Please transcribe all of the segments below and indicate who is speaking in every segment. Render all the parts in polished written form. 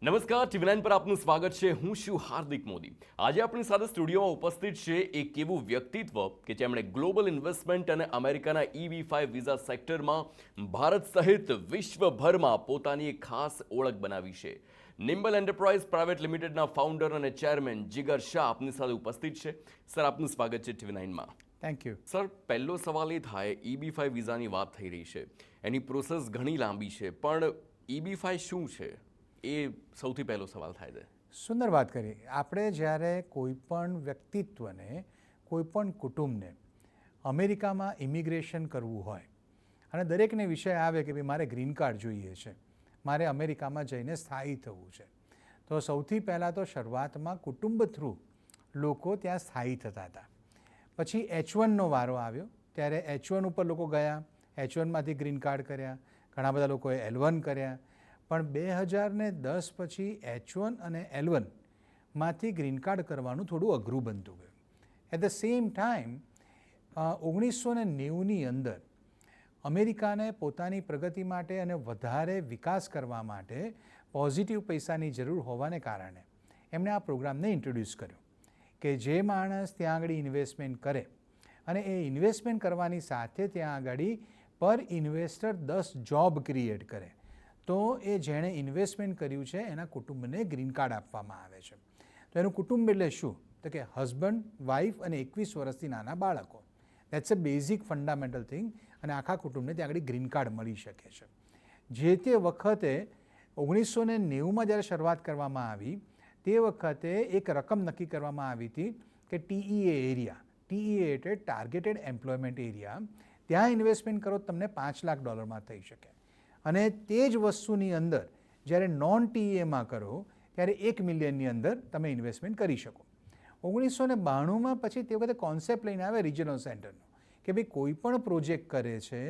Speaker 1: નમસ્કાર, ટીવી9 પર આપનું સ્વાગત છે. હું છું હાર્દિક મોદી. આજે આપણી સાથે સ્ટુડિયોમાં ઉપસ્થિત છે એક એવું વ્યક્તિત્વ કે જેમણે ગ્લોબલ ઇન્વેસ્ટમેન્ટ અને અમેરિકાના EB-5 વિઝા સેક્ટરમાં ભારત સહિત વિશ્વભરમાં પોતાની એક ખાસ ઓળખ બનાવી છે. નિમ્બલ એન્ટરપ્રાઇઝ પ્રાઇવેટ લિમિટેડના ફાઉન્ડર અને ચેરમેન જીગર શાહ આપની સાથે ઉપસ્થિત છે. સર, આપનું સ્વાગત છે ટીવી9માં.
Speaker 2: Thank you.
Speaker 1: સર, પહેલો સવાલ એ થાય, EB-5 વિઝાની વાત થઈ રહી છે, એની પ્રોસેસ ઘણી લાંબી છે, પણ EB-5 શું છે એ સૌથી પહેલો સવાલ થાય છે.
Speaker 2: સુંદર વાત કરી. આપણે જ્યારે કોઈ પણ વ્યક્તિત્વને, કોઈ પણ કુટુંબને અમેરિકામાં ઇમિગ્રેશન કરવું હોય અને દરેકને વિષય આવે કે ભાઈ મારે ગ્રીન કાર્ડ જોઈએ છે, મારે અમેરિકામાં જઈને સ્થાયી થવું છે, તો સૌથી પહેલાં તો શરૂઆતમાં કુટુંબ થ્રુ લોકો ત્યાં સ્થાયી થતા હતા. પછી H1નો વારો આવ્યો ત્યારે H1 ઉપર લોકો ગયા, H1માંથી ગ્રીન કાર્ડ કર્યા, ઘણા બધા લોકોએ L1 કર્યા. પણ 2010 પછી H1 અને L1માંથી ગ્રીન કાર્ડ કરવાનું થોડું અઘરું બનતું ગયું. એટ ધ સેમ ટાઈમ 1990ની અંદર અમેરિકાને પોતાની પ્રગતિ માટે અને વધારે વિકાસ કરવા માટે પોઝિટિવ પૈસાની જરૂર હોવાને કારણે એમણે આ પ્રોગ્રામને ઇન્ટ્રોડ્યુસ કર્યો કે જે માણસ ત્યાં આગળ ઇન્વેસ્ટમેન્ટ કરે અને એ ઇન્વેસ્ટમેન્ટ કરવાની સાથે ત્યાં આગળ પર ઇન્વેસ્ટર 10 જોબ ક્રિએટ કરે, તો એ જેણે ઇન્વેસ્ટમેન્ટ કર્યું છે એના કુટુંબને ગ્રીન કાર્ડ આપવામાં આવે છે. તો એનું કુટુંબ એટલે શું? તો કે હસબન્ડ, વાઈફ અને 21 વર્ષથી નાના બાળકો. That's a basic fundamental thing. અને આખા કુટુંબને ત્યાં આગળ ગ્રીન કાર્ડ મળી શકે છે. જે તે વખતે 1990માં જ્યારે શરૂઆત કરવામાં આવી તે વખતે એક રકમ નક્કી કરવામાં આવી હતી કે TEA એરિયા, TEA એટલે ટાર્ગેટેડ એમ્પ્લોયમેન્ટ એરિયા, ત્યાં ઇન્વેસ્ટમેન્ટ કરો તમને $5 લાખ થઈ શકે. અને તે જ વસ્તુની અંદર જ્યારે નોન TEAમાં કરો ત્યારે 1 મિલિયનની અંદર તમે ઇન્વેસ્ટમેન્ટ કરી શકો. 1992માં પછી તે વખતે કોન્સેપ્ટ લઈને આવે રિજનલ સેન્ટરનો કે ભાઈ કોઈ પણ પ્રોજેક્ટ કરે છે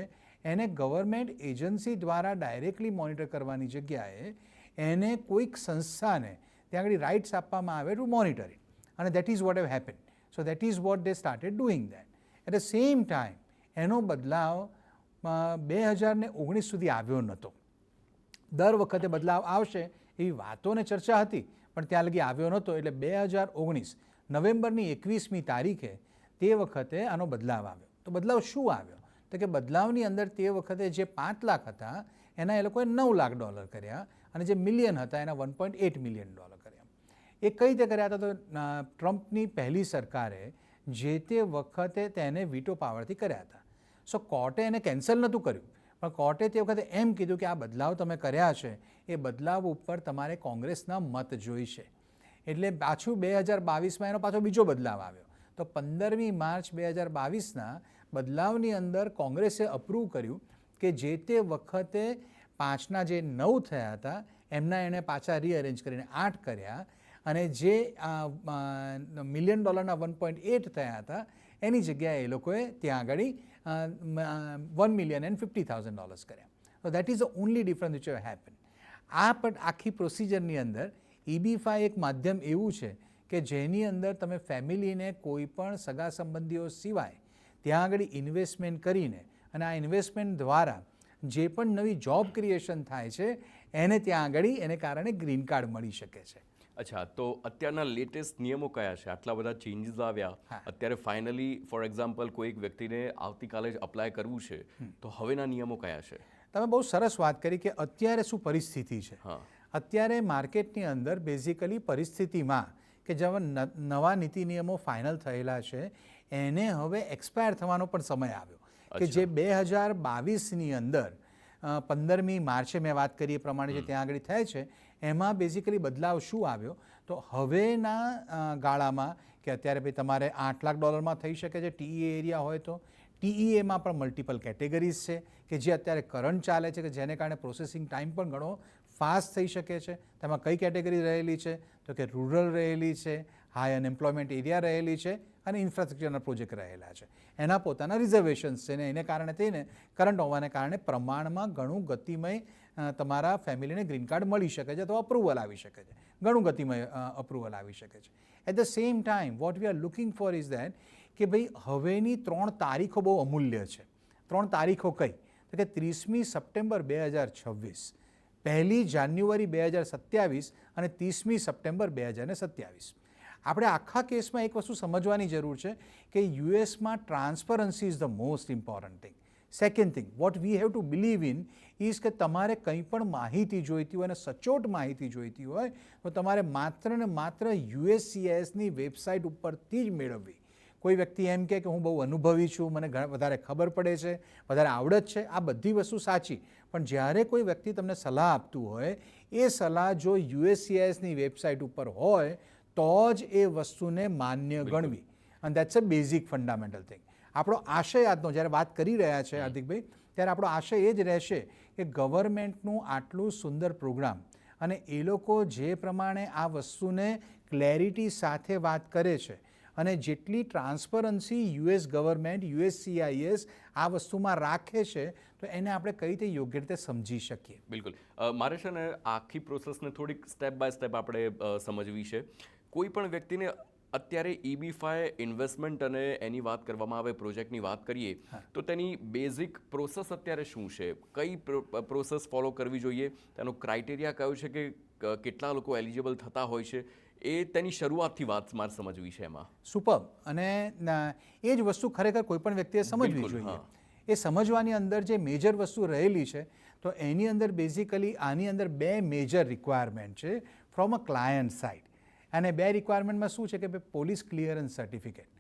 Speaker 2: એને ગવર્મેન્ટ એજન્સી દ્વારા ડાયરેક્ટલી મોનિટર કરવાની જગ્યાએ એને કોઈક સંસ્થાને ત્યાં આગળ રાઇટ્સ આપવામાં આવે ટુ મોનિટર ઇટ. અને that is what have happen. So that is what they started doing that. At the same time એનો બદલાવ 2019 સુધી આવ્યો નહોતો. દર વખતે બદલાવ આવશે એવી વાતોને ચર્ચા હતી, પણ ત્યાં લગી આવ્યો નહોતો. એટલે 2019 નવેમ્બરની 21મી તારીખે તે વખતે આનો બદલાવ આવ્યો. તો બદલાવ શું આવ્યો? તો કે બદલાવની અંદર તે વખતે જે $5 લાખ હતા એના એ લોકોએ $9 લાખ કર્યા અને જે મિલિયન હતા એના $1.8 મિલિયન કર્યા. એ કઈ રીતે કર્યા હતા? તો ટ્રમ્પની પહેલી સરકારે જે તે વખતે તેને વીટો પાવરથી કર્યા હતા. સો કોર્ટે એને કેન્સલ નહોતું કર્યું, પણ કોર્ટે તે વખતે એમ કીધું કે આ બદલાવ તમે કર્યા છે એ બદલાવ ઉપર તમારે કોંગ્રેસના મત જોઈશે. એટલે પાછું 2022માં એનો પાછો બીજો બદલાવ આવ્યો. તો 15મી માર્ચ 2022ના બદલાવની અંદર કોંગ્રેસે અપ્રૂવ કર્યું કે જે તે વખતે 5ના જે 9 થયા હતા એમના એણે પાછા રીઅરેન્જ કરીને 8 કર્યા અને જે $1 મિલિયન 1.8 થયા હતા એની જગ્યાએ એ લોકોએ ત્યાં આગળ $1,050,000 કર્યા. તો that is the only difference which have happen. આ પણ આખી પ્રોસિજરની અંદર EB-5 એક માધ્યમ એવું છે કે જેની અંદર તમે ફેમિલીને કોઈ પણ સગા સંબંધીઓ સિવાય ત્યાં આગળ ઇન્વેસ્ટમેન્ટ કરીને અને આ ઇન્વેસ્ટમેન્ટ દ્વારા જે પણ નવી જોબ ક્રિએશન થાય છે એને ત્યાં આગળ એને કારણે ગ્રીન કાર્ડ મળી શકે છે.
Speaker 1: અચ્છા, તો અત્યારના લેટેસ્ટ નિયમો કયા છે? આટલા બધા ચેન્જીસ આવ્યા, અત્યારે ફાઇનલી ફોર એક્ઝામ્પલ કોઈ એક વ્યક્તિને આવતીકાલે જ અપ્લાય કરવું છે, તો હવેના નિયમો કયા છે?
Speaker 2: તમે બહુ સરસ વાત કરી કે અત્યારે શું પરિસ્થિતિ છે. અત્યારે માર્કેટની અંદર બેઝિકલી પરિસ્થિતિમાં કે જેવા નવા નીતિ નિયમો ફાઇનલ થયેલા છે એને હવે એક્સપાયર થવાનો પણ સમય આવ્યો કે જે 2022ની અંદર 15મી માર્ચે મેં વાત કરી એ પ્રમાણે જે ત્યાં આગળ થાય છે એમાં બેઝિકલી બદલાવ શું આવ્યો? તો હવેના ગાળામાં કે અત્યારે ભાઈ તમારે $8 લાખ થઈ શકે છે TEA એરિયા હોય તો. TEAમાં પણ મલ્ટિપલ કેટેગરીઝ છે કે જે અત્યારે કરંટ ચાલે છે કે જેને કારણે પ્રોસેસિંગ ટાઈમ પણ ઘણો ફાસ્ટ થઈ શકે છે. તેમાં કઈ કેટેગરી રહેલી છે? તો કે રૂરલ રહેલી છે, હાઈ અનએમ્પ્લોયમેન્ટ એરિયા રહેલી છે અને ઇન્ફ્રાસ્ટ્રક્ચરના પ્રોજેક્ટ રહેલા છે. એના પોતાના રિઝર્વેશન્સ છે ને એને કારણે થઈને કરંટ હોવાને કારણે પ્રમાણમાં ઘણું ગતિમય તમારા ફેમિલીને ગ્રીન કાર્ડ મળી શકે છે અથવા અપ્રુવલ આવી શકે છે. ઘણું ગતિમય અપ્રુવલ આવી શકે છે. At the same time what we are looking for is that કે ભાઈ હવેની 3 તારીખો બહુ અમૂલ્ય છે. 3 તારીખો કઈ? તો કે 30મી સપ્ટેમ્બર 2026 1 જાન્યુઆરી 2027 અને 30મી સપ્ટેમ્બર 2027. આપણે આખા કેસમાં એક વસ્તુ સમજવાની જરૂર છે કે યુએસમાં transparency is the most important thing. Second thing what we have to believe in is કે તમારે કંઈ પણ માહિતી જોઈતી હોય અને સચોટ માહિતી જોઈતી હોય તો તમારે માત્ર ને માત્ર USCISની વેબસાઇટ ઉપરથી જ મેળવવી. કોઈ વ્યક્તિ એમ કે હું બહુ અનુભવી છું, મને વધારે ખબર પડે છે, વધારે આવડત છે, આ બધી વસ્તુ સાચી, પણ જ્યારે કોઈ વ્યક્તિ તમને સલાહ આપતું હોય એ સલાહ જો USCISની વેબસાઇટ ઉપર હોય તો જ એ વસ્તુને માન્ય ગણવી. અને that's a basic fundamental thing. આપણો આશય આજનો જ્યારે વાત કરી રહ્યા છે હાર્દિકભાઈ, ત્યારે આપણો આશય એ જ રહેશે કે ગવર્મેન્ટનું આટલું સુંદર પ્રોગ્રામ અને એ લોકો જે પ્રમાણે આ વસ્તુને ક્લેરિટી સાથે વાત કરે છે અને જેટલી ટ્રાન્સપરન્સી US ગવર્મેન્ટ USCIS આ વસ્તુમાં રાખે છે તો એને આપણે કઈ રીતે યોગ્ય રીતે સમજી શકીએ.
Speaker 1: બિલકુલ. મારે છે ને આખી પ્રોસેસને થોડીક સ્ટેપ બાય સ્ટેપ આપણે સમજવી છે. કોઈ પણ વ્યક્તિને અત્યારે EB-5 ઇન્વેસ્ટમેન્ટ અને એની વાત કરવામાં આવે, પ્રોજેક્ટની વાત કરીએ તો તેની બેઝિક પ્રોસેસ અત્યારે શું છે, કઈ પ્રોસેસ ફોલો કરવી જોઈએ, તેનો ક્રાઇટેરિયા કયો છે કે કેટલા લોકો એલિજિબલ થતા હોય છે, એ તેની શરૂઆતથી વાત મારે સમજવી છે એમાં.
Speaker 2: સુપર. અને એ જ વસ્તુ ખરેખર કોઈ પણ વ્યક્તિએ સમજવી જોઈએ. એ સમજવાની અંદર જે મેજર વસ્તુ રહેલી છે તો એની અંદર બેઝિકલી આની અંદર 2 મેજર રિક્વાયરમેન્ટ છે ફ્રોમ અ ક્લાયન્ટ સાઇડ. અને 2 રિક્વાયરમેન્ટમાં શું છે કે પોલીસ ક્લિયરન્સ સર્ટિફિકેટ.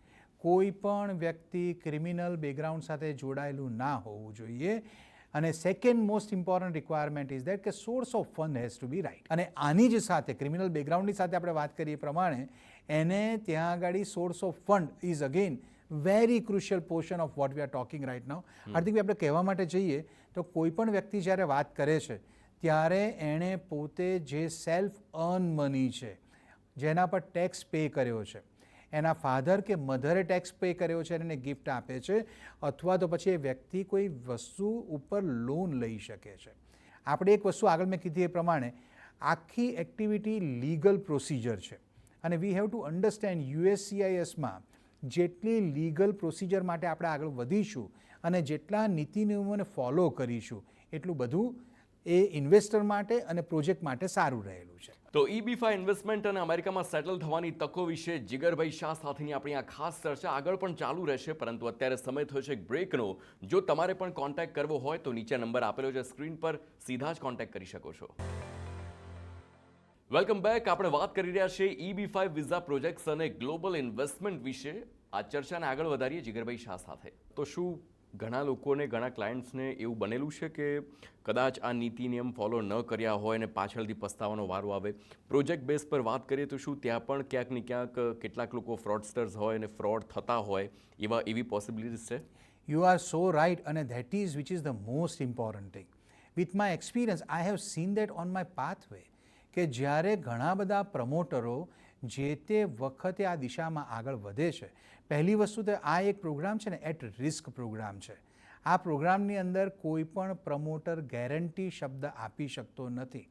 Speaker 2: કોઈ પણ વ્યક્તિ ક્રિમિનલ બેકગ્રાઉન્ડ સાથે જોડાયેલું ના હોવું જોઈએ. અને second most important requirement is that કે source of fund has to be right. અને આની જ સાથે ક્રિમિનલ બેકગ્રાઉન્ડની સાથે આપણે વાત કરીએ પ્રમાણે એને ત્યાં આગળ source of fund is again very crucial portion of what we are talking right now. હાર્દિકભાઈ, આપણે કહેવા માટે જઈએ તો કોઈ પણ વ્યક્તિ જ્યારે વાત કરે છે ત્યારે એણે પોતે જે સેલ્ફ અર્ન મની છે, જેના પર ટેક્સ પે કર્યો છે, એના ફાધર કે મધરે ટેક્સ પે કર્યો છે અને એને ગિફ્ટ આપે છે, અથવા તો પછી એ વ્યક્તિ કોઈ વસ્તુ ઉપર લોન લઈ શકે છે. આપણે એક વસ્તુ આગળ મેં કીધી એ પ્રમાણે આખી એક્ટિવિટી લીગલ પ્રોસિજર છે અને વી હેવ ટુ અન્ડરસ્ટેન્ડ USCISમાં જેટલી લીગલ પ્રોસિજર માટે આપણે આગળ વધીશું અને જેટલા નીતિ નિયમોને ફોલો કરીશું એટલું બધું એ ઇન્વેસ્ટર માટે અને પ્રોજેક્ટ માટે સારું રહેલું છે.
Speaker 1: તો EB-5 ઇન્વેસ્ટમેન્ટ અને અમેરિકામાં સેટલ થવાની તકો વિશે જીગરભાઈ શાહ સાથેની આપણી આ ખાસ ચર્ચા આગળ પણ ચાલુ રહેશે, પરંતુ અત્યારે સમય થયો છે એક બ્રેકનો. જો તમારે પણ કોન્ટેક્ટ કરવો હોય તો નીચે નંબર આપેલો છે સ્ક્રીન પર, સીધા જ કોન્ટેક્ટ કરી શકો છો. Welcome back. આપણે વાત કરી રહ્યા છીએ EB-5 વિઝા પ્રોજેક્ટ્સ અને ગ્લોબલ ઇન્વેસ્ટમેન્ટ વિશે. આ ચર્ચાને આગળ વધારીએ જીગરભાઈ શાહ સાથે. તો શું ઘણા લોકોને, ઘણા ક્લાયન્ટ્સને એવું બનેલું છે કે કદાચ આ નીતિ નિયમ ફોલો ન કર્યા હોય અને પાછળથી પસ્તાવાનો વારો આવે? પ્રોજેક્ટ બેઝ પર વાત કરીએ તો શું ત્યાં પણ ક્યાંક ને ક્યાંક કેટલાક લોકો ફ્રોડસ્ટર્સ હોય અને ફ્રોડ થતા હોય, એવી પોસિબિલિટીઝ છે?
Speaker 2: યુ આર સો રાઇટ, અને that is which is the most important thing. With my experience I have seen that on my pathway કે જ્યારે ઘણા બધા પ્રમોટરો જે તે વખતે આ દિશામાં આગળ વધે છે. પહેલી વસ્તુ તો આ એક પ્રોગ્રામ છે ને એટ રિસ્ક પ્રોગ્રામ છે. આ પ્રોગ્રામની અંદર કોઈ પણ પ્રમોટર ગેરંટી શબ્દ આપી શકતો નથી.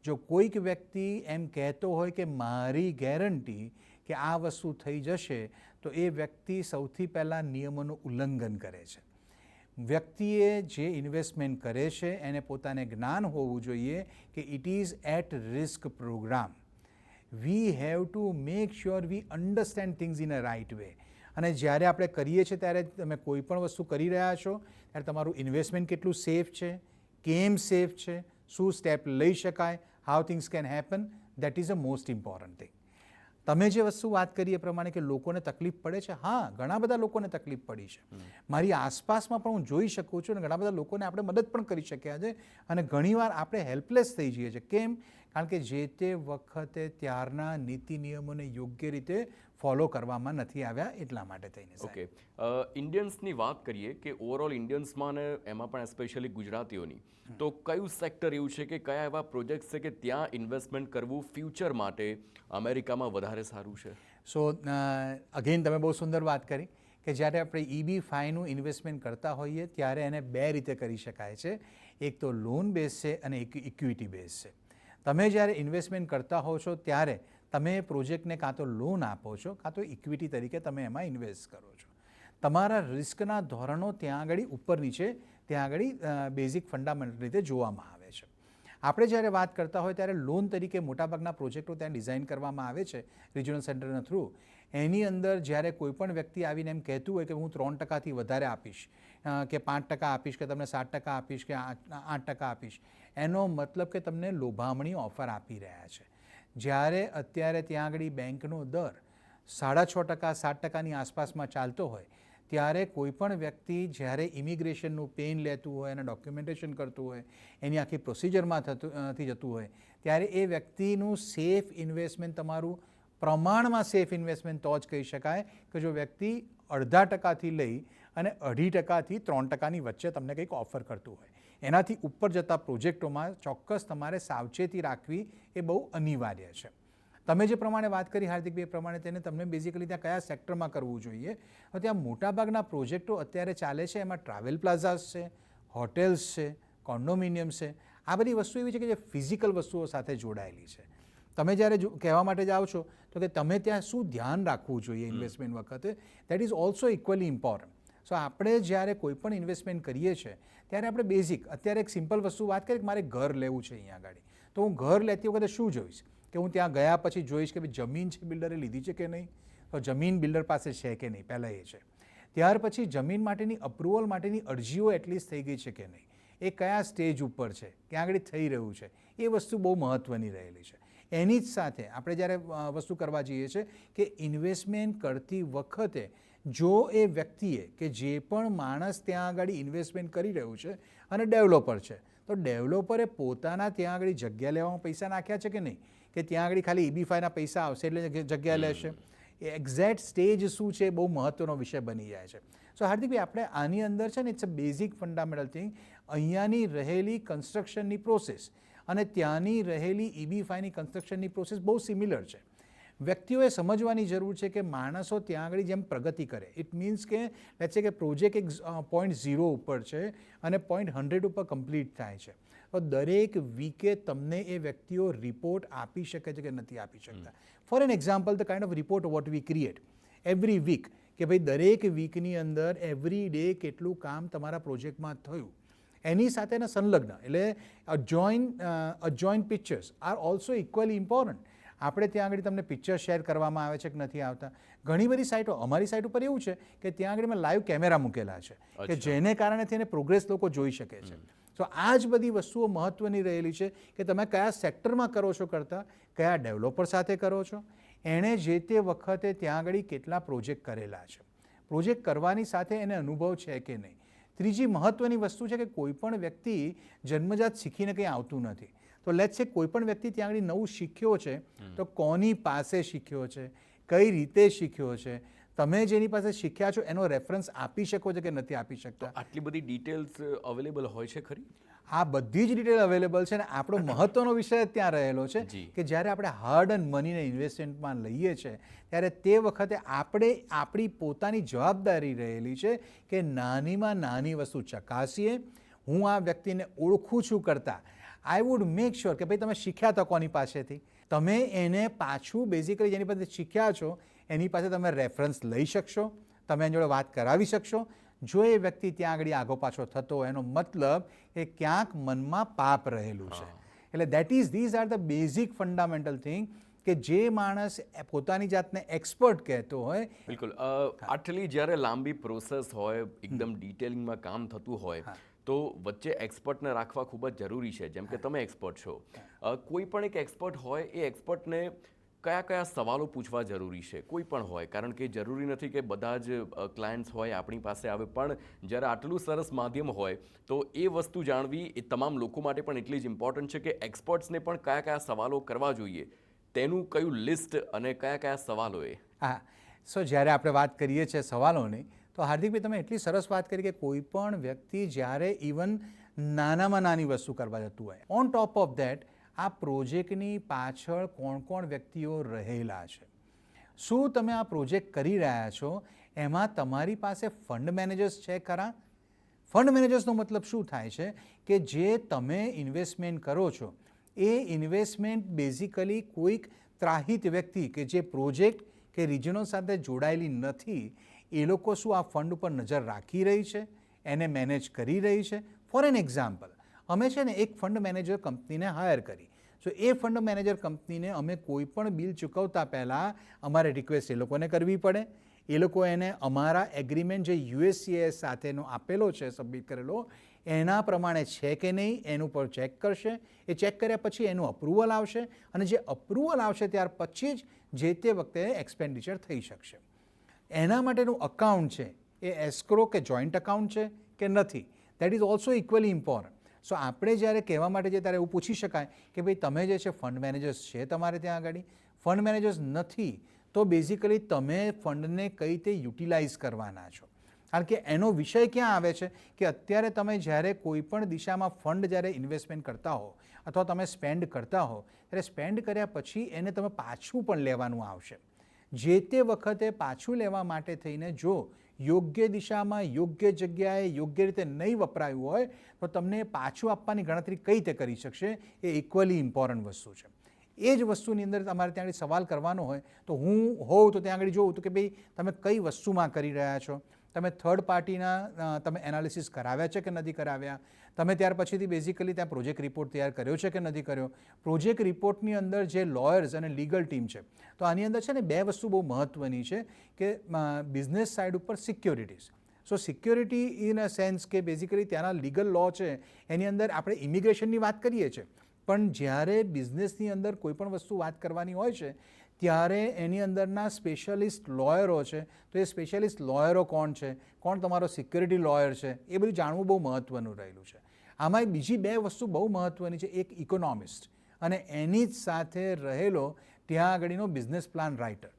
Speaker 2: જો કોઈક વ્યક્તિ એમ કહેતો હોય કે મારી ગેરંટી કે આ વસ્તુ થઈ જશે તો એ વ્યક્તિ સૌથી પહેલાં નિયમોનું ઉલ્લંઘન કરે છે. વ્યક્તિએ જે ઇન્વેસ્ટમેન્ટ કરે છે એને પોતાને જ્ઞાન હોવું જોઈએ કે it is at risk program. We have to make sure we understand things in a right way. અને જ્યારે આપણે કરીએ છીએ ત્યારે તમે કોઈ પણ વસ્તુ કરી રહ્યા છો ત્યારે તમારું ઇન્વેસ્ટમેન્ટ કેટલું સેફ છે, કેમ સેફ છે, શું સ્ટેપ લઈ શકાય, how things can happen, that is a most important thing. તમે જે વસ્તુ વાત કરી એ પ્રમાણે કે લોકોને તકલીફ પડે છે, હા, ઘણા બધા લોકોને તકલીફ પડી છે. મારી આસપાસમાં પણ હું જોઈ શકું છું અને ઘણા બધા લોકોને આપણે મદદ પણ કરી શક્યા છે અને ઘણીવાર આપણે હેલ્પલેસ થઈ જઈએ છીએ. કેમ? કારણ કે જે તે વખતે ત્યારના નીતિ નિયમોને યોગ્ય રીતે ફોલો કરવામાં નથી આવ્યા એટલા માટે થઈને.
Speaker 1: ઓકે. ઇન્ડિયન્સની વાત કરીએ કે ઓવરઓલ ઇન્ડિયન્સમાં ને એમાં પણ એસ્પેશિયલી ગુજરાતીઓની, તો કયું સેક્ટર એવું છે કે કયા એવા પ્રોજેક્ટ્સ છે કે ત્યાં ઇન્વેસ્ટમેન્ટ કરવું ફ્યુચર માટે અમેરિકામાં વધારે સારું છે?
Speaker 2: સો અગેન તમે બહુ સુંદર વાત કરી કે જ્યારે આપણે EB-5નું ઇન્વેસ્ટમેન્ટ કરતા હોઈએ ત્યારે એને 2 રીતે કરી શકાય છે. એક તો લોન બેઝ છે અને એક ઇક્વિટી બેઝ છે. તમે જ્યારે ઇન્વેસ્ટમેન્ટ કરતા હો છો ત્યારે તમે પ્રોજેક્ટને કાં તો લોન આપો છો કાં તો ઇક્વિટી તરીકે તમે એમાં ઇન્વેસ્ટ કરો છો. તમારા રિસ્કના ધોરણો ત્યાં આગળ ઉપર નીચે ત્યાં આગળ બેઝિક ફંડામેન્ટલ રીતે જોવામાં આવે છે. આપણે જ્યારે વાત કરતા હોય ત્યારે લોન તરીકે મોટાભાગના પ્રોજેક્ટો ત્યાં ડિઝાઇન કરવામાં આવે છે રિજનલ સેન્ટરના થ્રુ. એની અંદર જ્યારે કોઈ પણ વ્યક્તિ આવીને એમ કહેતું હોય કે હું 3%થી વધારે આપીશ કે 5% આપીશ કે તમને 7% આપીશ કે 8% આપીશ, એનો મતલબ કે તમને લોભામણી ઓફર આપી રહ્યા છે. જ્યારે અત્યારે ત્યાં આગળ બેંકનો દર 6.5% 7%ની આસપાસમાં ચાલતો હોય ત્યારે કોઈ પણ વ્યક્તિ જ્યારે ઇમિગ્રેશનનું પેન લેતું હોય અને ડોક્યુમેન્ટેશન કરતું હોય, એની આખી પ્રોસિજરમાં થતી જતું હોય, ત્યારે એ વ્યક્તિનું સેફ ઇન્વેસ્ટમેન્ટ તમારું પ્રમાણમાં સેફ ઇન્વેસ્ટમેન્ટ તો જ કહી શકાય કે જો વ્યક્તિ 0.5%થી લઈ અને 2.5%થી 3%ની વચ્ચે તમને કંઈક ઓફર કરતું હોય. એનાથી ઉપર જતા પ્રોજેક્ટોમાં ચોક્કસ તમારે સાવચેતી રાખવી એ બહુ અનિવાર્ય છે. તમે જે પ્રમાણે વાત કરી હાર્દિકભાઈ, એ પ્રમાણે તેને તમને બેઝિકલી ત્યાં કયા સેક્ટરમાં કરવું જોઈએ. હવે ત્યાં મોટાભાગના પ્રોજેક્ટો અત્યારે ચાલે છે, એમાં ટ્રાવેલ પ્લાઝાસ છે, હોટેલ્સ છે, કોન્ડોમિનિયમ્સ છે. આ બધી વસ્તુ એવી છે કે જે ફિઝિકલ વસ્તુઓ સાથે જોડાયેલી છે. તમે જ્યારે કહેવા માટે જાઓ છો તો કે તમે ત્યાં શું ધ્યાન રાખવું જોઈએ ઇન્વેસ્ટમેન્ટ વખતે, that is also equally important. So આપણે જ્યારે કોઈ પણ ઇન્વેસ્ટમેન્ટ કરીએ છીએ ત્યારે આપણે બેઝિક, અત્યારે એક સિમ્પલ વસ્તુ વાત કરીએ કે મારે ઘર લેવું છે અહીંયા આગળ, તો હું ઘર લેતી વખતે શું જોઈશ કે હું ત્યાં ગયા પછી જોઈશ કે ભાઈ જમીન છે બિલ્ડરે લીધી છે કે નહીં, તો જમીન બિલ્ડર પાસે છે કે નહીં, પહેલાં એ છે. ત્યાર પછી જમીન માટેની અપ્રુવલ માટેની અરજીઓ એટલીસ્ટ થઈ ગઈ છે કે નહીં, એ કયા સ્ટેજ ઉપર છે, ક્યાં આગળ થઈ રહ્યું છે, એ વસ્તુ બહુ મહત્ત્વની રહેલી છે. એની જ સાથે આપણે જ્યારે વસ્તુ કરવા જઈએ છીએ કે ઇન્વેસ્ટમેન્ટ કરતી વખતે જો એ વ્યક્તિએ કે જે પણ માણસ ત્યાં આગળ ઇન્વેસ્ટમેન્ટ કરી રહ્યું છે અને ડેવલપર છે, તો ડેવલપરે પોતાના ત્યાં આગળ જગ્યા લેવામાં પૈસા નાખ્યા છે કે નહીં, કે ત્યાં આગળ ખાલી EB5ના પૈસા આવશે એટલે જગ્યા લેશે. એ એક્ઝેક્ટ સ્ટેજ શું છે એ બહુ મહત્ત્વનો વિષય બની જાય છે. સો હાર્દિકભાઈ, આપણે આની અંદર છે ને it's a basic fundamental thing, અહીંયાની રહેલી કન્સ્ટ્રક્શનની પ્રોસેસ અને ત્યાંની રહેલી EB5ની કન્સ્ટ્રક્શનની પ્રોસેસ બહુ સિમિલર છે. વ્યક્તિઓએ સમજવાની જરૂર છે કે માણસો ત્યાં આગળ જેમ પ્રગતિ કરે, ઇટ મીન્સ કે લેટ્સ સે કે પ્રોજેક્ટ એક 0.0 ઉપર છે અને 0.100 ઉપર કમ્પ્લીટ થાય છે, તો દરેક વીકે તમને એ વ્યક્તિઓ રિપોર્ટ આપી શકે છે કે નથી આપી શકતા. For an example, the kind of report what we create every week, કે ભાઈ દરેક વીકની અંદર એવરી ડે કેટલું કામ તમારા પ્રોજેક્ટમાં થયું, એની સાથેના સંલગ્ન એટલે adjoint pictures are also equally important. આપણે ત્યાં આગળ તમને પિક્ચર શેર કરવામાં આવે છે કે નથી આવતા. ઘણી બધી સાઇટો, અમારી સાઇટ ઉપર એવું છે કે ત્યાં આગળ મેં લાઈવ કેમેરા મૂકેલા છે કે જેને કારણે તેને પ્રોગ્રેસ લોકો જોઈ શકે છે. તો આ જ બધી વસ્તુઓ મહત્ત્વની રહેલી છે કે તમે કયા સેક્ટરમાં કરો છો કરતાં કયા ડેવલપર સાથે કરો છો, એણે જે તે વખતે ત્યાં આગળ કેટલા પ્રોજેક્ટ કરેલા છે, પ્રોજેક્ટ કરવાની સાથે એને અનુભવ છે કે નહીં. ત્રીજી મહત્ત્વની વસ્તુ છે કે કોઈ પણ વ્યક્તિ જન્મજાત શીખીને કંઈ આવતું નથી. તો લેટ્સ સે કોઈ પણ વ્યક્તિ ત્યાં આગળ નવું શીખ્યો છે તો કોની પાસે શીખ્યો છે, કઈ રીતે શીખ્યો છે, તમે જેની પાસે શીખ્યા છો એનો રેફરન્સ આપી શકો છો કે નથી આપી શકતા.
Speaker 1: આટલી બધી ડિટેલ્સ અવેલેબલ હોય છે ખરી?
Speaker 2: આ બધી જ ડિટેલ અવેલેબલ છે ને આપણો મહત્ત્વનો વિષય ત્યાં રહેલો છે કે જ્યારે આપણે હાર્ડ એન્ડ મનીને ઇન્વેસ્ટમેન્ટમાં લઈએ છીએ ત્યારે તે વખતે આપણે આપણી પોતાની જવાબદારી રહેલી છે કે નાનીમાં નાની વસ્તુ ચકાસીએ. હું આ વ્યક્તિને ઓળખું છું કરતાં આઈ વુડ મેક શ્યોર કે ભાઈ તમે શીખ્યા તો કોની પાસેથી, તમે એને પાછું બેઝિકલી જેની પાસે શીખ્યા છો એની પાસે તમે રેફરન્સ લઈ શકશો, તમે એની જોડે વાત કરાવી શકશો. જો એ વ્યક્તિ ત્યાં આગળ આગો પાછો થતો એનો મતલબ એ ક્યાંક મનમાં પાપ રહેલું છે. એટલે these are the basic fundamental thing કે જે માણસ પોતાની જાતને એક્સપર્ટ કહેતો હોય.
Speaker 1: બિલકુલ. આટલી જ્યારે લાંબી પ્રોસેસ હોય, એકદમ ડિટેલિંગમાં કામ થતું હોય, તો વચ્ચે એક્સપર્ટને રાખવા ખૂબ જ જરૂરી છે. જેમ કે તમે એક્સપર્ટ છો, કોઈ પણ એક એક્સપર્ટ હોય, એ એક્સપર્ટને કયા કયા સવાલો પૂછવા જરૂરી છે? કોઈ પણ હોય, કારણ કે જરૂરી નથી કે બધા જ ક્લાયન્ટ્સ હોય આપણી પાસે આવે, પણ જ્યારે આટલું સરસ માધ્યમ હોય તો એ વસ્તુ જાણવી એ તમામ લોકો માટે પણ એટલી જ ઇમ્પોર્ટન્ટ છે કે એક્સપર્ટ્સને પણ કયા કયા સવાલો કરવા જોઈએ, તેનું કયું લિસ્ટ અને કયા કયા સવાલો એ.
Speaker 2: હા, સો જ્યારે આપણે વાત કરીએ છીએ સવાલોની, તો હાર્દિકભાઈ તમે એટલી સરસ વાત કરી કે કોઈ પણ વ્યક્તિ જ્યારે ઇવન નાનામાં નાની વસ્તુ કરવા જતું હોય, ઓન ટોપ ઓફ ધેટ આ પ્રોજેક્ટની પાછળ કોણ કોણ વ્યક્તિઓ રહેલા છે, શું તમે આ પ્રોજેક્ટ કરી રહ્યા છો એમાં તમારી પાસે ફંડ મેનેજર્સ છે ખરા? ફંડ મેનેજર્સનો મતલબ શું થાય છે કે જે તમે ઇન્વેસ્ટમેન્ટ કરો છો એ ઇન્વેસ્ટમેન્ટ બેઝિકલી કોઈક ત્રાહિત વ્યક્તિ કે જે પ્રોજેક્ટ કે રિજનો સાથે જોડાયેલી નથી, એ લોકો શું આ ફંડ ઉપર નજર રાખી રહી છે, એને મેનેજ કરી રહી છે? ફોર એન એક્ઝામ્પલ, અમે છે ને એક ફંડ મેનેજર કંપનીને હાયર કરી. સો એ ફંડ મેનેજર કંપનીને અમે કોઈ પણ બિલ ચૂકવતા પહેલાં અમારે રિક્વેસ્ટ એ લોકોને કરવી પડે. એ લોકો એને અમારા એગ્રીમેન્ટ જે USCIS સાથેનો આપેલો છે સબમિટ કરેલો એના પ્રમાણે છે કે નહીં એનું પર ચેક કરશે. એ ચેક કર્યા પછી એનું અપ્રુવલ આવશે અને જે અપ્રુવલ આવશે ત્યાર પછી જ જે તે વખતે એક્સપેન્ડિચર થઈ શકશે. એના માટેનું અકાઉન્ટ છે એ એસ્ક્રો કે જોઈન્ટ અકાઉન્ટ છે કે નથી, that is also equally important. So આપણે જ્યારે કહેવા માટે જઈએ ત્યારે એવું પૂછી શકાય કે ભાઈ તમે જે છે ફંડ મેનેજર્સ છે તમારે ત્યાં આગળ, ફંડ મેનેજર્સ નથી તો બેઝિકલી તમે ફંડને કઈ રીતે યુટિલાઇઝ કરવાના છો. કારણ કે એનો વિષય ક્યાં આવે છે કે અત્યારે તમે જ્યારે કોઈ પણ દિશામાં ફંડ જ્યારે ઇન્વેસ્ટમેન્ટ કરતા હો અથવા તમે સ્પેન્ડ કરતા હો ત્યારે સ્પેન્ડ કર્યા પછી એને તમે પાછું પણ લેવાનું આવશે. જે તે વખતે પાછું લેવા માટે થઈને જો યોગ્ય દિશામાં યોગ્ય જગ્યાએ યોગ્ય રીતે નહીં વપરાયું હોય તો તમને પાછું આપવાની ગણતરી કઈ રીતે કરી શકશે એ ઇક્વલી ઇમ્પોર્ટન્ટ વસ્તુ છે. એ જ વસ્તુની અંદર તમારે ત્યાં આગળ સવાલ કરવાનો હોય તો હું હોઉં તો ત્યાં આગળ જોઉં તો કે ભાઈ તમે કઈ વસ્તુમાં કરી રહ્યા છો, તમે થર્ડ પાર્ટીના તમે એનાલિસિસ કરાવ્યા છે કે નથી કરાવ્યા, તમે ત્યાર પછીથી બેઝિકલી ત્યાં પ્રોજેક્ટ રિપોર્ટ તૈયાર કર્યો છે કે નથી કર્યો. પ્રોજેક્ટ રિપોર્ટની અંદર જે લોયર્સ અને લીગલ ટીમ છે તો આની અંદર છે ને બે વસ્તુ બહુ મહત્ત્વની છે કે બિઝનેસ સાઇડ ઉપર securities. So security in a sense કે બેઝિકલી ત્યાંના લીગલ લો છે એની અંદર આપણે ઇમિગ્રેશનની વાત કરીએ છીએ પણ જ્યારે બિઝનેસની અંદર કોઈ પણ વસ્તુ વાત કરવાની હોય છે ત્યારે એની અંદરના સ્પેશિયલિસ્ટ લોયરો છે તો એ સ્પેશિયલિસ્ટ લોયરો કોણ છે, કોણ તમારો સિક્યોરિટી લોયર છે, એ બધું જાણવું બહુ મહત્ત્વનું રહેલું છે. આમાં બીજી બે વસ્તુ બહુ મહત્ત્વની છે, એક ઇકોનોમિસ્ટ અને એની જ સાથે રહેલો ત્યાં આગળનો બિઝનેસ પ્લાન રાઇટર.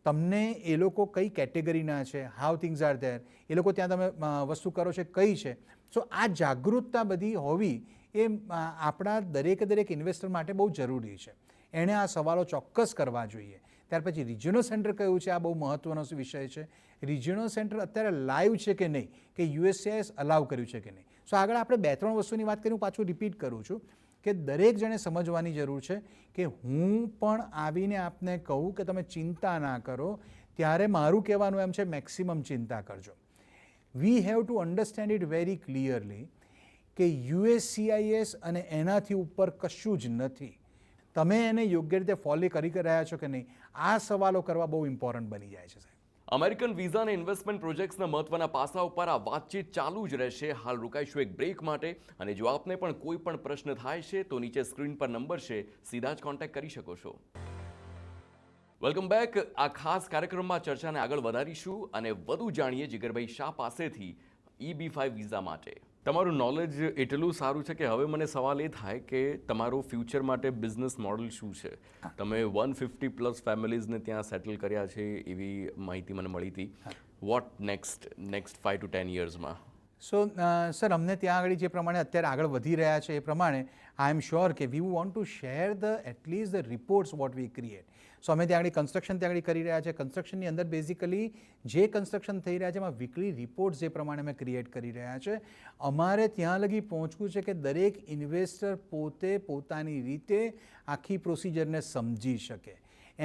Speaker 2: તમને એ લોકો કઈ કેટેગરીના છે, હાઉ થિંગ્સ આર ધેર, એ લોકો ત્યાં તમે વસ્તુ કરો છે કઈ છે. સો આ જાગૃતતા બધી હોવી એ આપણા દરેક ઇન્વેસ્ટર માટે બહુ જરૂરી છે. એણે આ સવાલો ચોક્કસ કરવા જોઈએ. ત્યાર પછી રિજિયોનલ સેન્ટર કયું છે, આ બહુ મહત્ત્વનો વિષય છે. રિજિયોનલ સેન્ટર અત્યારે લાઈવ છે કે નહીં, કે USCIS અલાઉ કર્યું છે કે નહીં. સો આગળ આપણે 2-3 વસ્તુની વાત કરી, હું પાછું રિપીટ કરું છું કે દરેક જણે સમજવાની જરૂર છે કે હું પણ આવીને આપને કહું કે તમે ચિંતા ના કરો ત્યારે મારું કહેવાનું એમ છે મેક્સિમમ ચિંતા કરજો. વી have to understand it very clearly કે USCIS અને એનાથી ઉપર કશું જ નથી. તમે એને યોગ્ય રીતે ફોલો કરી રહ્યા છો કે નહીં, આ સવાલો કરવા બહુ ઇમ્પોર્ટન્ટ બની જાય છે સાહેબ.
Speaker 1: અમેરિકન વિઝા અને ઇન્વેસ્ટમેન્ટ પ્રોજેક્ટ્સના મહત્વના પાસા ઉપર આ વાતચીત ચાલુ જ રહેશે. હાલ રોકાઈશું એક બ્રેક માટે અને જો આપને પણ કોઈ પણ પ્રશ્ન થાય છે તો નીચે સ્ક્રીન પર નંબર છે, સીધા જ કોન્ટેક્ટ કરી શકો છો. Welcome back. આ ખાસ કાર્યક્રમમાં ચર્ચાને આગળ વધારીશું અને વધુ જાણીએ જીગરભાઈ શાહ પાસેથી EB-5 વિઝા માટે. તમારું નોલેજ એટલું સારું છે કે હવે મને સવાલ એ થાય કે તમારું ફ્યુચર માટે બિઝનેસ મોડલ શું છે. તમે 150+ ફેમિલીઝને ત્યાં સેટલ કર્યા છે એવી માહિતી મને મળી હતી. વોટ નેક્સ્ટ 5 to 10 યર્સમાં?
Speaker 2: સો સર અમને ત્યાં આગળ જે પ્રમાણે અત્યારે આગળ વધી રહ્યા છે એ પ્રમાણે આઈ એમ શ્યોર કે we want to share at least the reports what we create. So અમે ત્યાં આગળ કન્સ્ટ્રક્શન ત્યાં આગળ કરી રહ્યા છે. કન્સ્ટ્રક્શનની અંદર બેઝિકલી જે કન્સ્ટ્રક્શન થઈ રહ્યા છે એમાં વીકલી રિપોર્ટ્સ જે પ્રમાણે અમે ક્રિએટ કરી રહ્યા છે. અમારે ત્યાં લગી પહોંચવું છે કે દરેક ઇન્વેસ્ટર પોતે પોતાની રીતે આખી પ્રોસિજરને સમજી શકે.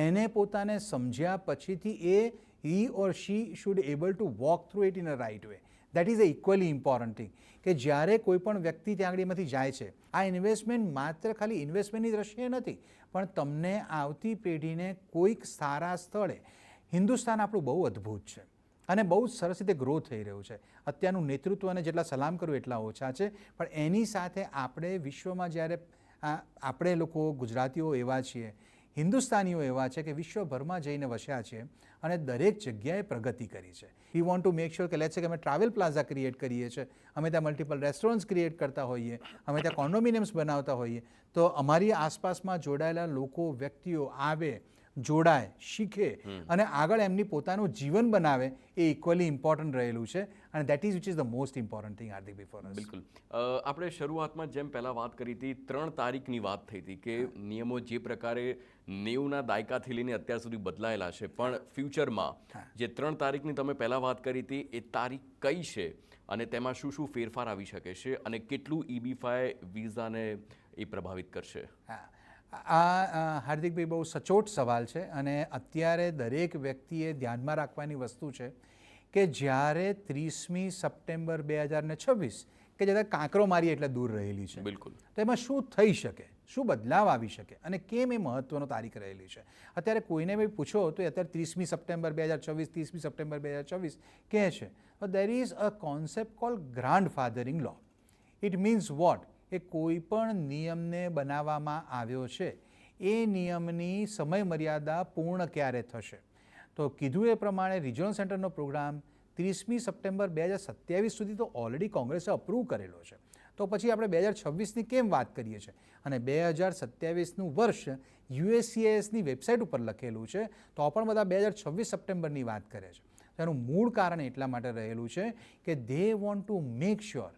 Speaker 2: એને પોતાને સમજ્યા પછીથી he or she should able to walk through it in a right way. That is a equally important thing. કે જ્યારે કોઈ પણ વ્યક્તિ ત્યાં આગળ એમાંથી જાય છે, આ ઇન્વેસ્ટમેન્ટ માત્ર ખાલી ઇન્વેસ્ટમેન્ટની દ્રષ્ટિએ નથી પણ તમને આવતી પેઢીને કોઈક સારા સ્થળે, હિન્દુસ્તાન આપણું બહુ અદ્ભુત છે અને બહુ જ સરસ રીતે ગ્રો થઈ રહ્યું છે. અત્યારનું નેતૃત્વ અને જેટલા સલામ કરું એટલા ઓછા છે પણ એની સાથે આપણે વિશ્વમાં જ્યારે આપણે લોકો ગુજરાતીઓ એવા છીએ, હિન્દુસ્તાનીઓ એવા છે કે વિશ્વભરમાં જઈને વસ્યા છે અને દરેક જગ્યાએ પ્રગતિ કરી છે. વી વોન્ટ ટુ મેક શ્યોર કે લેટ્સ સે કે અમે ટ્રાવેલ પ્લાઝા ક્રિએટ કરીએ છીએ, અમે ત્યાં મલ્ટિપલ રેસ્ટોરન્ટ્સ ક્રિએટ કરતા હોઈએ, અમે ત્યાં કોન્ડોમિનિયમ્સ બનાવતા હોઈએ તો અમારી આસપાસમાં જોડાયેલા લોકો, વ્યક્તિઓ આવે, જોડાય, શીખે અને આગળ એમની પોતાનું જીવન બનાવે એ ઇક્વલી ઇમ્પોર્ટન્ટ રહેલું છે અને that is which is the most important thing Hardik for us.
Speaker 1: બિલકુલ. આપણે શરૂઆતમાં જેમ પહેલાં વાત કરી હતી 3 તારીખની વાત થઈ હતી કે નિયમો જે પ્રકારે 90ના દાયકાથી લઈને અત્યાર સુધી બદલાયેલા છે પણ ફ્યુચરમાં જે 3 તારીખની તમે પહેલાં વાત કરી હતી એ તારીખ કઈ છે અને તેમાં શું શું ફેરફાર આવી શકે છે અને કેટલું EB-5 વિઝાને એ પ્રભાવિત કરશે?
Speaker 2: આ હાર્દિકભાઈ બહુ સચોટ સવાલ છે અને અત્યારે દરેક વ્યક્તિએ ધ્યાનમાં રાખવાની વસ્તુ છે કે જ્યારે 30મી સપ્ટેમ્બર 2026 કે જે કાંકરો મારી એટલે દૂર રહેલી છે.
Speaker 1: બિલકુલ.
Speaker 2: તો એમાં શું થઈ શકે, શું બદલાવ આવી શકે અને કેમ એ મહત્ત્વનો તારીખ રહેલી છે. અત્યારે કોઈને બી પૂછો તો અત્યારે 30મી સપ્ટેમ્બર 2024, 30મી સપ્ટેમ્બર 2024 કહે છે. There is a concept call grandfathering law. It means what, એ કોઈ પણ નિયમને બનાવવામાં આવ્યો છે એ નિયમની સમય મર્યાદા પૂર્ણ ક્યારે થશે. તો કીધું એ પ્રમાણે રિજનલ સેન્ટરનો પ્રોગ્રામ 30મી સપ્ટેમ્બર 2027 સુધી તો ઓલરેડી કોંગ્રેસે અપ્રૂવ કરેલો છે. તો પછી આપણે 2026ની કેમ વાત કરીએ છીએ? અને 2027નું વર્ષ USCISની વેબસાઇટ ઉપર લખેલું છે, તો પણ બધા 2026 સપ્ટેમ્બરની વાત કરે છે. તેનું મૂળ કારણ એટલા માટે રહેલું છે કે they want to make sure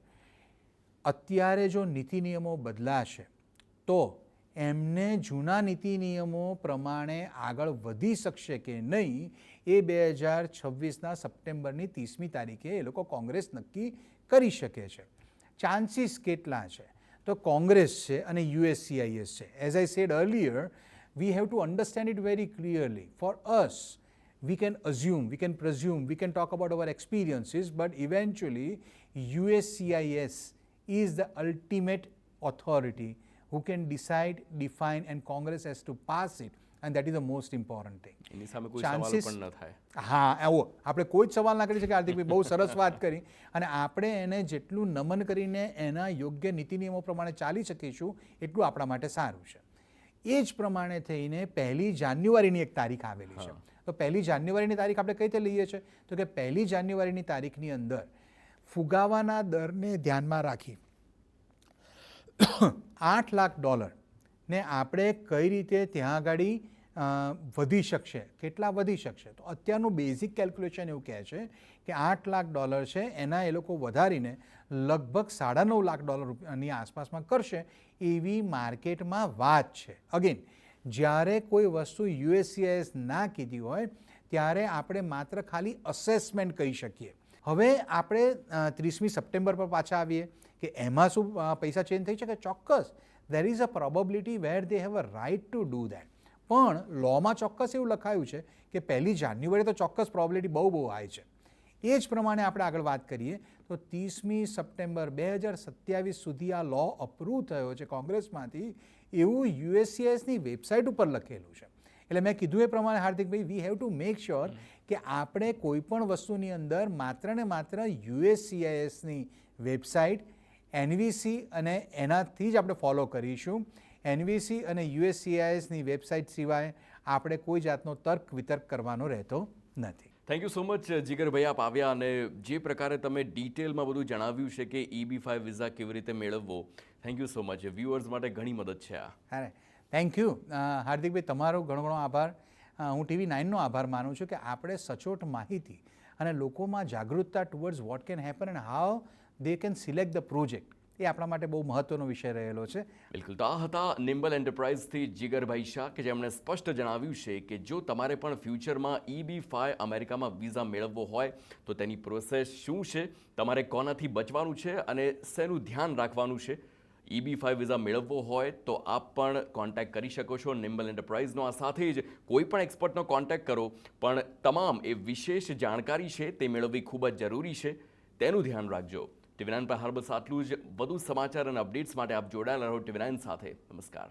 Speaker 2: અત્યારે જો નીતિ નિયમો બદલાશે તો એમને જૂના નીતિ નિયમો પ્રમાણે આગળ વધી શકશે કે નહીં એ 2026ના સપ્ટેમ્બરની 30મી તારીખે એ લોકો કોંગ્રેસ નક્કી કરી શકે છે. ચાન્સીસ કેટલા છે? તો કોંગ્રેસ છે અને USCIS છે. As I said earlier, V have to understand it very clearly. For us, we can assume, we can presume, we can talk about our experiences, but eventually USCIS is the ultimate authority who can decide, define, and Congress has to pass it, and that is the most important thing.
Speaker 1: એની સામે કોઈ સવાલ પણ ન થાય.
Speaker 2: હા, આવો આપણે કોઈ જ સવાલ ના કરી શકીએ. હાર્દિકભાઈ બહુ સરસ વાત કરી અને આપણે એને જેટલું નમન કરીને એના યોગ્ય નીતિ નિયમો પ્રમાણે ચાલી શકીશું એટલું આપણા માટે સારું છે. એ જ પ્રમાણે થઈને 1 જાન્યુઆરીની એક તારીખ આવેલી છે. તો 1 જાન્યુઆરીની તારીખ આપણે કઈ રીતે લઈએ છીએ? તો કે 1 જાન્યુઆરીની તારીખની અંદર ફુગાવાના દરને ધ્યાનમાં રાખી $8 લાખ ને આપણે કઈ રીતે ત્યાં આગળ વધી શકશે, કેટલા વધી શકશે. તો અત્યારનું બેઝિક કેલ્ક્યુલેશન એવું કહે છે કે $8 લાખ છે એના એ લોકો વધારીને લગભગ $9.5 લાખની આસપાસમાં કરશે એવી માર્કેટમાં વાત છે. અગેન, જ્યારે કોઈ વસ્તુ USCIS ના કીધી હોય ત્યારે આપણે માત્ર ખાલી અસેસમેન્ટ કહી શકીએ. હવે આપણે 30મી સપ્ટેમ્બર પર પાછા આવીએ કે એમાં શું પૈસા ચેન્જ થઈ શકે? ચોક્કસ, there is a probability where they have a right to do that. પણ લોમાં ચોક્કસ એવું લખાયું છે કે 1 જાન્યુઆરી તો ચોક્કસ પ્રોબેબિલિટી બહુ હાઈ છે. એ જ પ્રમાણે આપણે આગળ વાત કરીએ તો 30મી સપ્ટેમ્બર 2027 સુધી આ લો અપ્રૂવ થયો છે કોંગ્રેસમાંથી એવું USCISની વેબસાઇટ ઉપર લખેલું છે. એટલે મેં કીધું એ પ્રમાણે હાર્દિકભાઈ, we have to make sure કે આપણે કોઈ પણ વસ્તુની અંદર માત્ર ને માત્ર USCISની વેબસાઇટ, NVC અને એનાથી જ આપણે ફોલો કરીશું. NVC અને USCISની વેબસાઇટ સિવાય આપણે કોઈ જાતનો તર્ક વિતર્ક કરવાનો રહેતો નથી.
Speaker 1: થેન્ક યુ સો મચ જીગરભાઈ, આપ આવ્યા અને જે પ્રકારે તમે ડિટેલમાં બધું જણાવ્યું છે કે EB5 વિઝા કેવી રીતે મેળવવો, thank you so much. Viewers માટે ઘણી મદદ છે આ.
Speaker 2: અરે થેન્ક યુ હાર્દિકભાઈ, તમારો ઘણો ઘણો આભાર. હું TV9નો આભાર માનું છું કે આપણે સચોટ માહિતી અને લોકોમાં જાગૃતતા towards what can happen and how they can select the project, એ આપણા માટે બહુ મહત્વનો વિષય રહેલો છે.
Speaker 1: બિલકુલ. તો આ હતા નિમ્બલ એન્ટરપ્રાઇઝથી જીગરભાઈ શાહ કે જેમણે સ્પષ્ટ જણાવ્યું છે કે જો તમારે પણ ફ્યુચરમાં EB5 અમેરિકામાં વિઝા મેળવવો હોય તો તેની પ્રોસેસ શું છે, તમારે કોનાથી બચવાનું છે અને શેનું ધ્યાન રાખવાનું છે. EB5 વિઝા મેળવવો હોય તો આપ પણ કોન્ટેક્ટ કરી શકો છો નિમ્બલ એન્ટરપ્રાઇઝનો. આ સાથે જ કોઈ પણ એક્સપર્ટનો કોન્ટેક્ટ કરો, પણ તમામ એ વિશેષ જાણકારી છે તે મેળવવી ખૂબ જ જરૂરી છે, તેનું ધ્યાન રાખજો. TV9 પર હાલ બસ આટલું જ. વધુ સમાચાર અને અપડેટ્સ માટે આપ જોડાયેલા રહો TV9 સાથે. નમસ્કાર.